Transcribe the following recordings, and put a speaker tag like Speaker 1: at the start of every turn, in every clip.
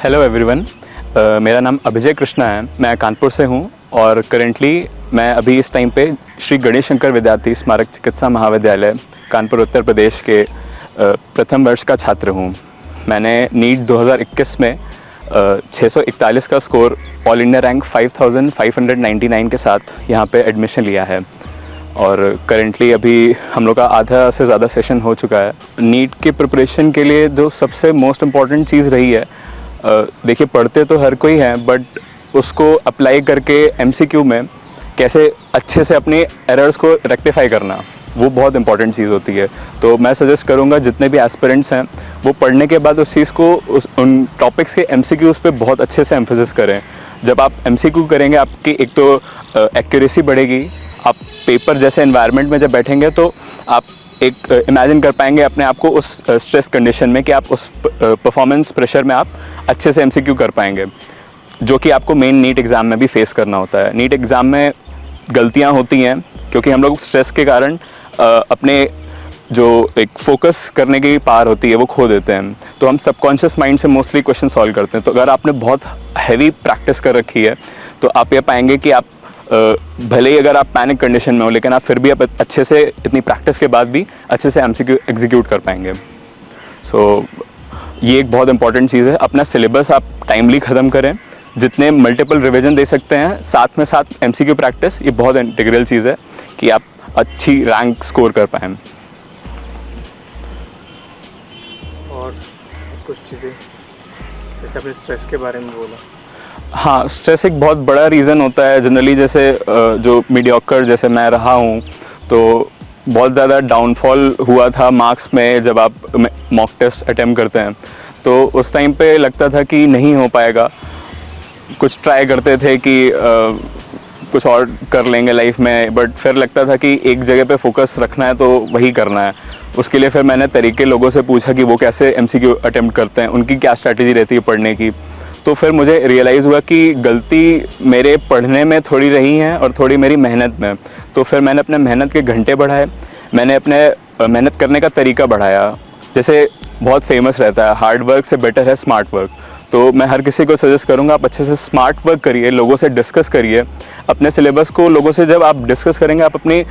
Speaker 1: Hello everyone, मेरा नाम अभिजय कृष्णा है। मैं कानपुर से हूँ और करेंटली मैं अभी इस टाइम पे श्री गणेश शंकर विद्यार्थी स्मारक चिकित्सा महाविद्यालय कानपुर उत्तर प्रदेश के प्रथम वर्ष का छात्र हूँ। मैंने नीट 2021 में 641 का स्कोर ऑल इंडिया रैंक 5599 के साथ यहाँ पे एडमिशन लिया है और करेंटली अभी हम लोग का आधा से ज़्यादा सेशन हो चुका है। नीट की प्रिपरेशन के लिए जो सबसे मोस्ट इम्पॉर्टेंट चीज़ रही है, देखिए पढ़ते तो हर कोई है बट उसको अप्लाई करके एमसीक्यू में कैसे अच्छे से अपने एरर्स को रेक्टिफाई करना, वो बहुत इंपॉर्टेंट चीज़ होती है। तो मैं सजेस्ट करूँगा जितने भी एस्पिरेंट्स हैं वो पढ़ने के बाद उस चीज़ को उन टॉपिक्स के एमसीक्यूज़ पे बहुत अच्छे से एम्फेसिस करें। जब आप एमसीक्यू करेंगे आपकी एक तो एक्यूरेसी बढ़ेगी, आप पेपर जैसे एनवायरनमेंट में जब बैठेंगे तो आप एक इमेजिन कर पाएंगे अपने आप को उस स्ट्रेस कंडीशन में कि आप उस परफॉर्मेंस प्रेशर में आप अच्छे से एमसीक्यू कर पाएंगे, जो कि आपको मेन नीट एग्ज़ाम में भी फेस करना होता है। नीट एग्ज़ाम में गलतियां होती हैं क्योंकि हम लोग स्ट्रेस के कारण अपने जो एक फोकस करने की पावर होती है वो खो देते हैं। तो हम सबकॉन्शियस माइंड से मोस्टली क्वेश्चन सॉल्व करते हैं। तो अगर आपने बहुत हैवी प्रैक्टिस कर रखी है तो आप ये पाएंगे कि आप भले ही अगर आप पैनिक कंडीशन में हो लेकिन आप फिर भी आप अच्छे से इतनी प्रैक्टिस के बाद भी अच्छे से एमसीक्यू एग्जीक्यूट कर पाएंगे। सो ये एक बहुत इंपॉर्टेंट चीज़ है। अपना सिलेबस आप टाइमली ख़त्म करें, जितने मल्टीपल रिवीजन दे सकते हैं साथ में साथ एमसीक्यू प्रैक्टिस, ये बहुत इंटीग्रल चीज़ है कि आप अच्छी रैंक स्कोर कर पाएँ।
Speaker 2: और कुछ चीज़ें जैसे आपने स्ट्रेस के बारे में बोला।
Speaker 1: हाँ, स्ट्रेस एक बहुत बड़ा रीज़न होता है जनरली। जैसे जो मीडियोकर जैसे मैं रहा हूँ तो बहुत ज़्यादा डाउनफॉल हुआ था मार्क्स में जब आप मॉक टेस्ट अटेम्प्ट करते हैं। तो उस टाइम पे लगता था कि नहीं हो पाएगा, कुछ ट्राई करते थे कि कुछ और कर लेंगे लाइफ में, बट फिर लगता था कि एक जगह पे फोकस रखना है तो वही करना है। उसके लिए फिर मैंने तरीके लोगों से पूछा कि वो कैसे एमसीक्यू अटेम्प्ट करते हैं, उनकी क्या स्ट्रैटेजी रहती है पढ़ने की। तो फिर मुझे रियलाइज़ हुआ कि गलती मेरे पढ़ने में थोड़ी रही है और थोड़ी मेरी मेहनत में। तो फिर मैंने अपने मेहनत के घंटे बढ़ाए, मैंने अपने मेहनत करने का तरीका बढ़ाया। जैसे बहुत फेमस रहता है, हार्ड वर्क से बेटर है स्मार्ट वर्क। तो मैं हर किसी को सजेस्ट करूंगा आप अच्छे से स्मार्ट वर्क करिए, लोगों से डिस्कस करिए अपने सिलेबस को। लोगों से जब आप डिस्कस करेंगे आप अपनी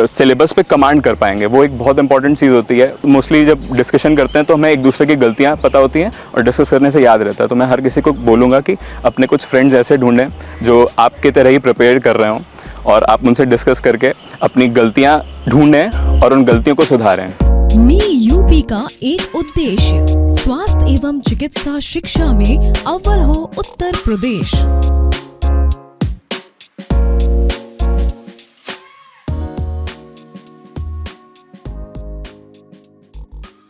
Speaker 1: सिलेबस पे कमांड कर पाएंगे, वो एक बहुत इंपॉर्टेंट चीज़ होती है। मोस्टली जब डिस्कशन करते हैं तो हमें एक दूसरे की गलतियां पता होती हैं और डिस्कस करने से याद रहता है। तो मैं हर किसी को बोलूँगा कि अपने कुछ फ्रेंड्स ऐसे ढूंढें जो आपकी तरह ही प्रिपेयर कर रहे हों और आप उनसे डिस्कस करके अपनी गलतियाँ ढूंढें और उन गलतियों को सुधारें।
Speaker 3: यूपी का एक उद्देश्य स्वास्थ्य एवं चिकित्सा शिक्षा में अव्वल हो उत्तर प्रदेश।